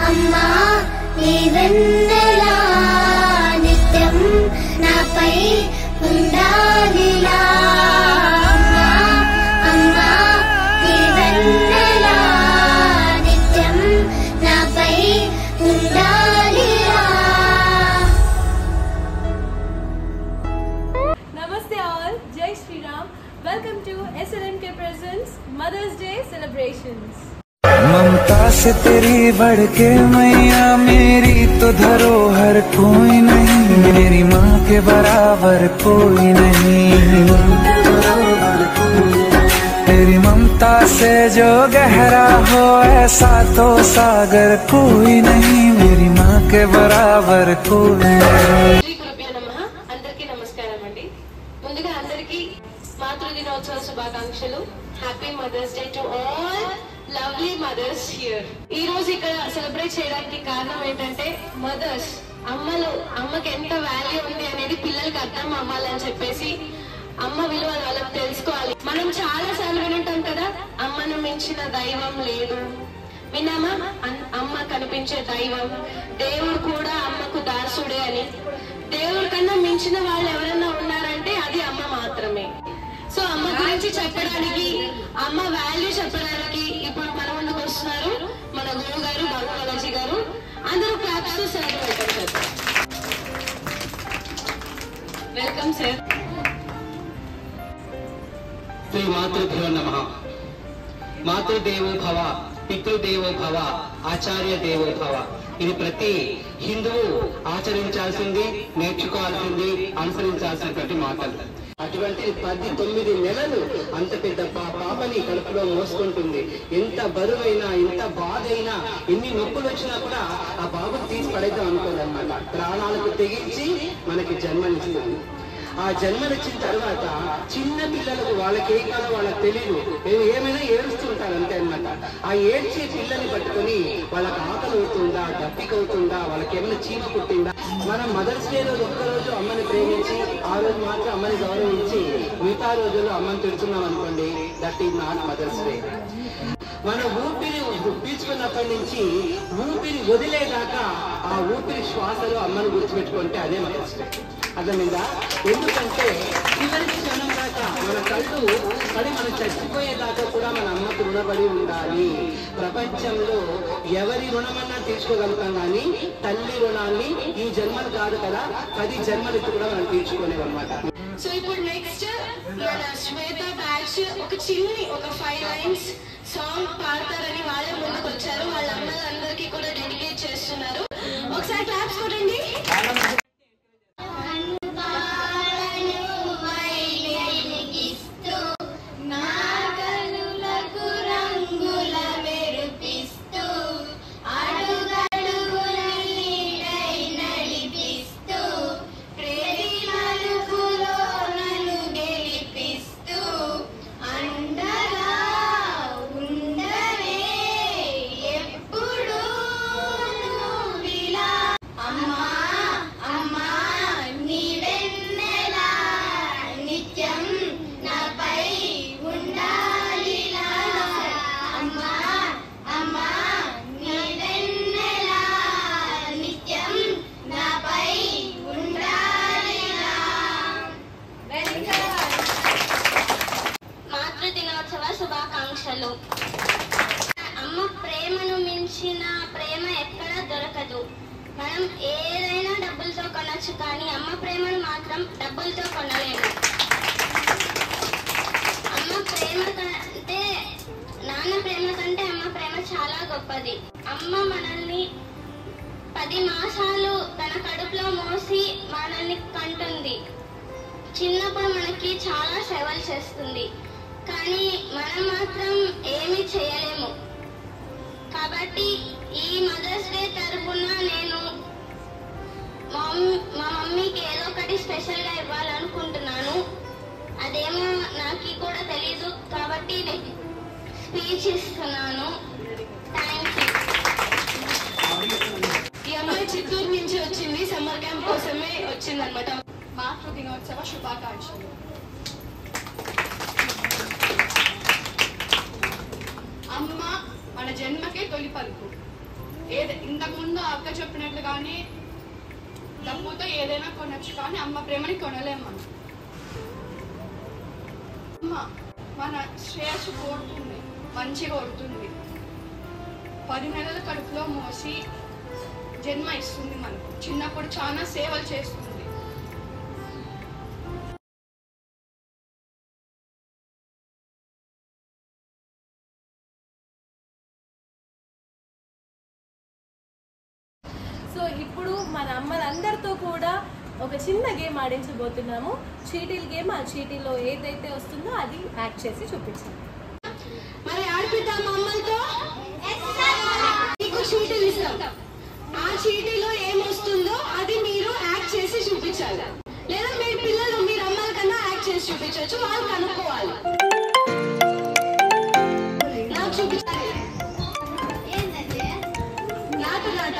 అమ్మా నీవెన్నెలా నిత్యం నాపై ఉండాలిలా అమ్మా నీవెన్నెలా నిత్యం నాపై ఉండాలిలా. Namaste all, Jai Shri Ram. Welcome to SLNK Presents Mother's Day Celebrations. ममता से तेरी बढ़ के मैया मेरी तो धरोहर कोई नहीं, मेरी माँ के बराबर कोई नहीं। तेरी ममता से जो गहरा हो ऐसा तो सागर कोई नहीं, मेरी माँ के बराबर कोई नहीं। అందరికీ నమస్కారం అండి. ముందుగా అందరికీ మాతృదినోత్సవ శుభాకాంక్షలు. Happy Mother's Day to all lovely mothers here. ఈ రోజు ఇక్కడ సెలబ్రేట్ చేయడానికి కారణం ఏంటంటే మదర్స్, అమ్మకి ఎంత వాల్యూ ఉంది అనేది పిల్లలకి అర్థం అవ్వాలని చెప్పేసి అమ్మ విలువ వాళ్ళకి తెలుసుకోవాలి. మనం చాలా సార్లు వింటాం కదా, అమ్మను మించిన దైవం లేదు. విన్నామా? అమ్మ కనిపించే దైవం, దేవుడు కూడా అమ్మకు దాసుడే అని. దేవుడి కన్నా మించిన వాళ్ళు ఎవరైనా ఉన్నారంటే అది అమ్మ మాత్రమే. సో అమ్మ గురించి చెప్పడానికి, అమ్మ వాల్యూ చెప్పడానికి ఇప్పుడు మన ముందుకు వస్తున్నారు మన గురువు గారు బాలాజీ గారు. అందరూ claps sir welcome sir. Welcome sir. శ్రీ మాతృభ్యో నమః. మాతృదేవో భవ, పితృదేవో భవ, ఆచార్య దేవో భవ. ఇది ప్రతి హిందువు ఆచరించాల్సింది, నేర్చుకోవాల్సింది, అనుసరించాల్సినటువంటి మాటలు. అటువంటి 19 నెలలు అంత పెద్ద పాపని కడుపులో మోసుకుంటుంది. ఎంత బరువైనా, ఎంత బాధ అయినా, ఎన్ని నొప్పులు వచ్చినా కూడా ఆ బాబుని తీసి పడేద్దాం అనుకోదన్నమాట. ప్రాణాలకు తెగించి మనకి జన్మనిస్తుంది. ఆ జన్మనిచ్చిన తర్వాత చిన్న పిల్లలకు వాళ్ళకి ఏ కాలం వాళ్ళకి తెలియదు, ఏమైనా ఏడుస్తుంటారు అంతే అన్నమాట. ఆ ఏడ్చే పిల్లల్ని పట్టుకొని వాళ్ళకి ఆకలి అవుతుందా, దప్పిక అవుతుందా, వాళ్ళకి ఏమైనా చీమ పుట్టిందా. మనం మదర్స్ డే రోజు ఒక్కరోజు అమ్మని ప్రేమించి ఆ రోజు మాత్రం అమ్మని గౌరవించి మిగతా రోజుల్లో అమ్మని తిడుతున్నాం అనుకోండి, that is not Mother's Day. మన ఊపిరి పీల్చుకున్నప్పటి నుంచి ఊపిరి వదిలేదాకా ఆ ఊపిరి శ్వాసలో అమ్మను గుర్తుపెట్టుకుంటే అదే మదర్స్ డే. అర్థమైందా? ఎందుకంటే చివరి క్షణం దాకా మన కళ్ళు పడి మనం చచ్చిపోయేదాకా కూడా మన అమ్మకు రుణపడి ఉండాలి. ప్రపంచంలో ఎవరి రుణమన్నా తీర్చుకోగలుగుతాం కానీ తల్లి రుణాన్ని ఈ జన్మలు కాదు కదా, 10 జన్మలకి కూడా మనం తీర్చుకోలేమన్నమాట. సో ఇప్పుడు నెక్స్ట్ మన శ్వేత బ్యాచ్ ఒక 5 లైన్స్ సాంగ్ పాడతారని వాళ్ళే ముందుకు వచ్చారు. వాళ్ళ అమ్మలందరికీ కూడా డెడికేట్ చేస్తున్నారు. ఒకసారి క్లాప్స్ కొట్టండి. శుభాకాంక్షలు. అమ్మ ప్రేమను మించిన ప్రేమ ఎక్కడ దొరకదు. మనం ఏదైనా డబ్బులతో కొనొచ్చు కానీ అమ్మ ప్రేమను మాత్రం డబ్బులతో కొనలేము. అమ్మ ప్రేమ కంటే, నాన్న ప్రేమ కంటే అమ్మ ప్రేమ చాలా గొప్పది. అమ్మ మనల్ని 10 మాసాలు తన కడుపులో మోసి మనల్ని కంటుంది. చిన్నప్పుడు మనకి చాలా సేవలు చేస్తుంది కానీ మనం మాత్రం ఏమీ చేయలేము. కాబట్టి ఈ మదర్స్ డే తరపున నేను మా ఒకటి స్పెషల్గా ఇవ్వాలనుకుంటున్నాను. అదేమో నాకు కూడా తెలీదు కాబట్టి నేను స్పీచ్ ఇస్తున్నాను. Thank you. ఈ అమ్మాయి చిత్తూరు నుంచి వచ్చింది, సమ్మర్ క్యాంప్ కోసమే వచ్చింది అనమాట. మాతృ దినోత్సవ శుభాకాంక్షలు. అమ్మ మన జన్మకే తొలి పలుకు. ఇంతకుముందు అక్క చెప్పినట్లుగానే డబ్బుతో ఏదైనా కొనొచ్చు, కానీ అమ్మ ప్రేమని కొనలేము మనం. అమ్మ మన శ్రేయస్సు కోరుతుంది, మంచి కోరుతుంది. 10 నెలల కడుపులో మోసి జన్మ ఇస్తుంది మనకు. చిన్నప్పుడు చాలా సేవలు చేస్తుంది. సో ఇప్పుడు మన అమ్మలందరితో కూడా ఒక చిన్న గేమ్ ఆడించబోతున్నాము. చీటీల గేమ్. ఆ చీటీలో ఏదైతే వస్తుందో అది యాక్ట్ చేసి చూపించాలి. మరి ఆడిపిద్దాం అమ్మలతో. మీకు చీటీలు ఇస్తాం. ఆ చీటీలో ఏమొస్తుందో అది మీరు యాక్ట్ చేసి చూపించాలి. లేదా మీ పిల్లలు మీరు అమ్మల కన్నా యాక్ట్ చేసి చూపించవచ్చు. వాళ్ళు కనుక్కోవాలి. నాకు చూపించాలి. నాటు నాట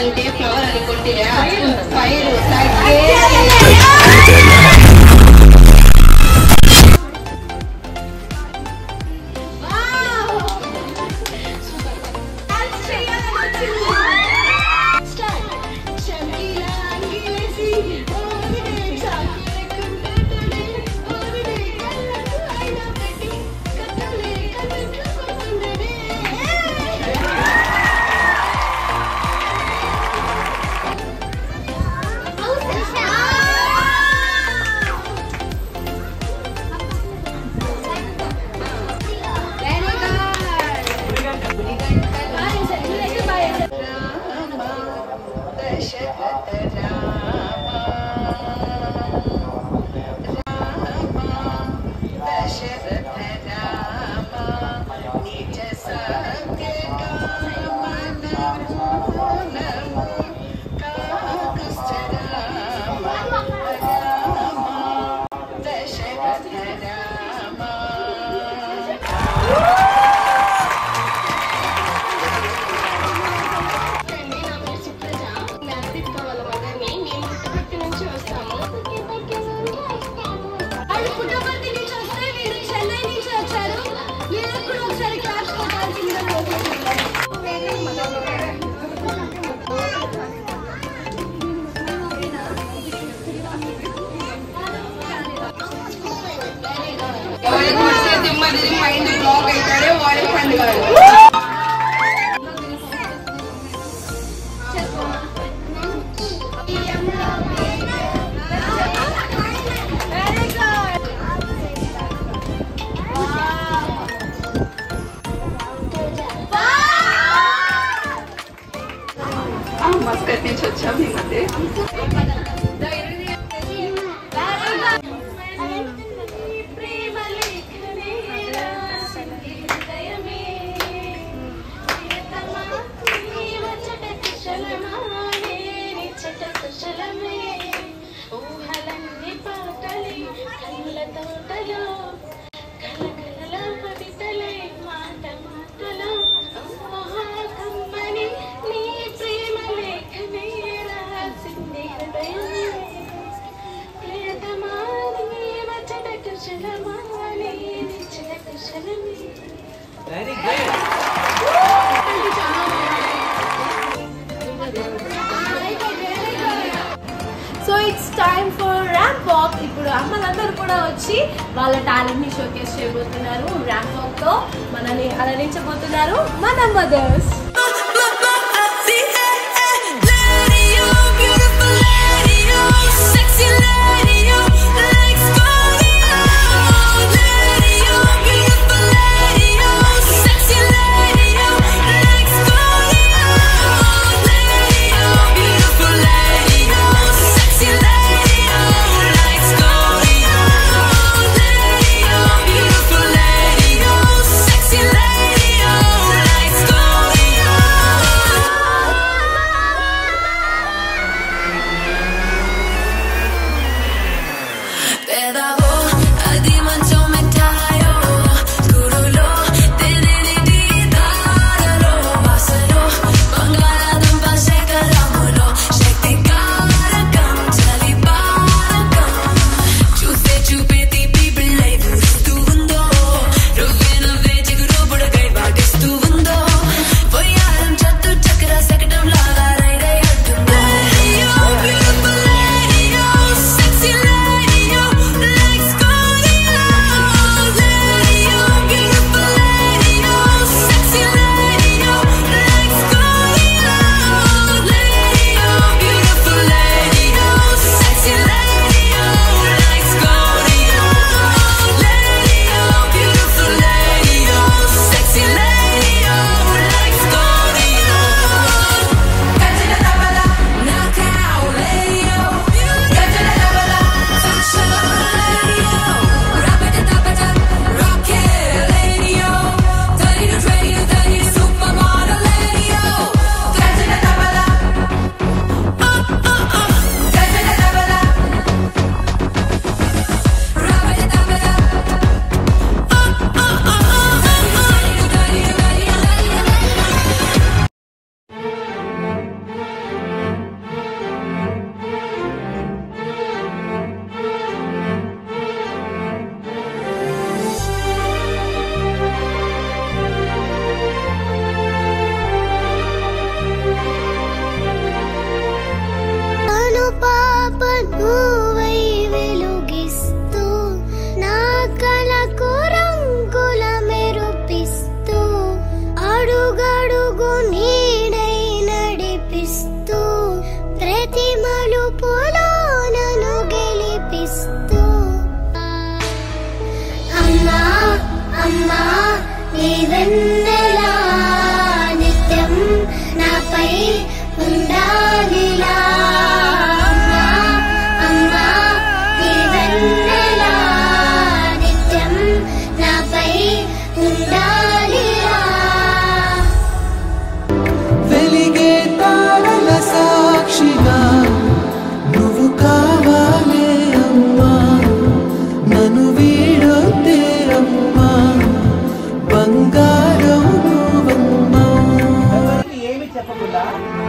అంటే ఫ్లవర్ అనుకుంటే ఫైర్ మైండ్ బ్లాక్ అవుతాడే వాడి ఫ్రెండ్ గారు. తోటలో కలకల కవితలే మాట మాటలో కమ్మని నీ ప్రేమ లేఖనే రాసింది హృదయమే ప్రియతమా నీ వచన కుశలమా నీ నిచ్చిన కుశలమే. Very good. So it's time for ramp walk. ఇప్పుడు అమ్మలందరూ కూడా వచ్చి వాళ్ళ టాలెంట్ ని షోకేస్ చేయబోతున్నారు. ర్యాంప్ వాక్ తో మనల్ని అలరించబోతున్నారు మన మదర్స్.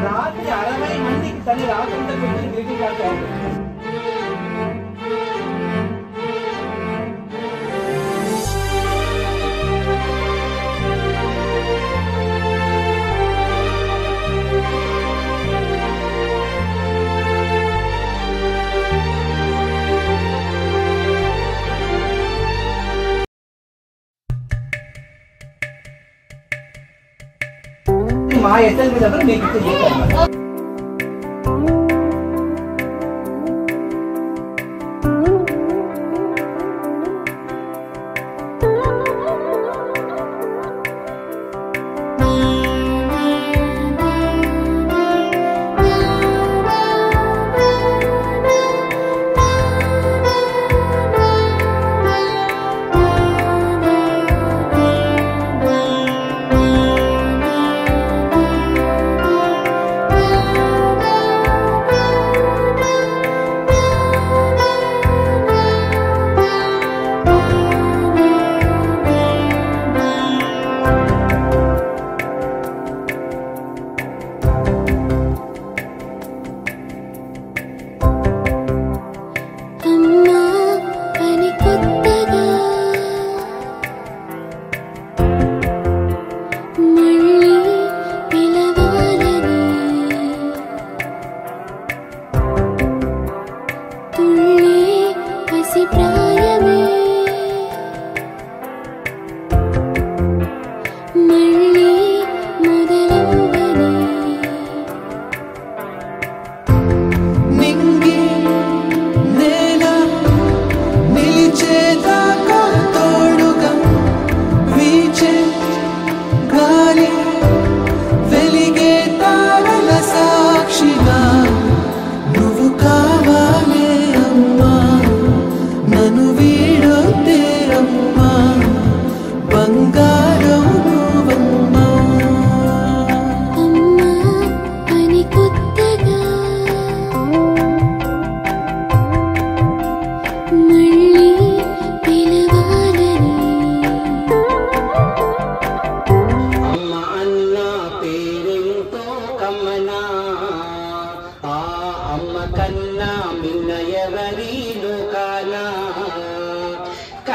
రాత్రి 60 మందికి తల్లి రాకుండా కూర్చొని గ్రీటింగ్ కార్డ్ తయారు చేస్తారు. మా ఎస్ఎల్బి దగ్గర మీకు ఇచ్చేది.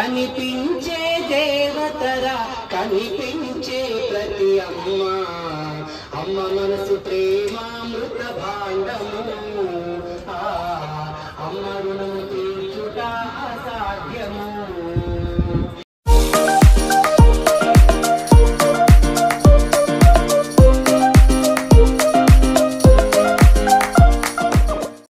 కనిపించే దేవతరా కనిపించే ప్రతి అమ్మ అమ్మ మనసు ప్రేమామృత భాండము